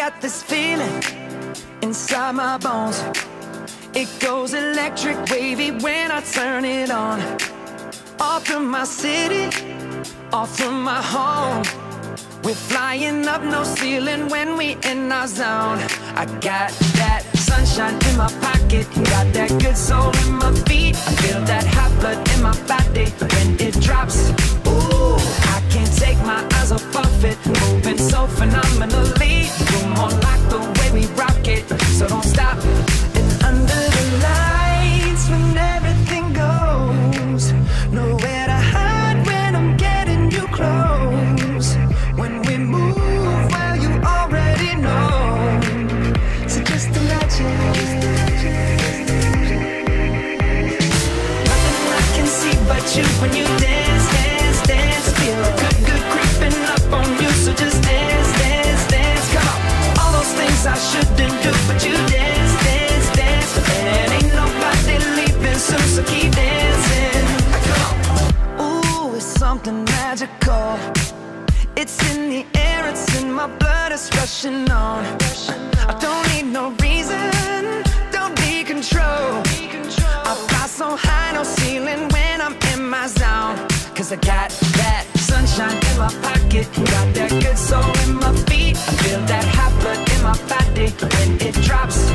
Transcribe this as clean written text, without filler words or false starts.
got this feeling inside my bones. It goes electric wavy when I turn it on. All through my city, all through my home. We're flying up, no ceiling when we in our zone. I got that sunshine in my pocket, got that good soul in my feet. I feel that hot blood in my body when it drops. Ooh, I can't take my eyes off it, moving so phenomenally. You're more like the way we rock it, so don't stop. And under the lights, when everything goes, nowhere to hide when I'm getting you close. When we move, well, you already know. So just imagine. Nothing I can see but you when you dance, dance, dance. Feel good, good creeping up on you. So just dance, dance, dance. Come on. All those things I shouldn't do, but you dance, dance, dance. And ain't nobody leaving soon, so keep dancing. Come on. Ooh, it's something magical. It's in the air, it's in my blood, it's rushing on. I don't need no reason, don't need control. I fly so high, no ceiling when I'm in my zone. Cause I got that sunshine in my pocket, got that good soul in my feet. I feel that hot blood in my body when it drops.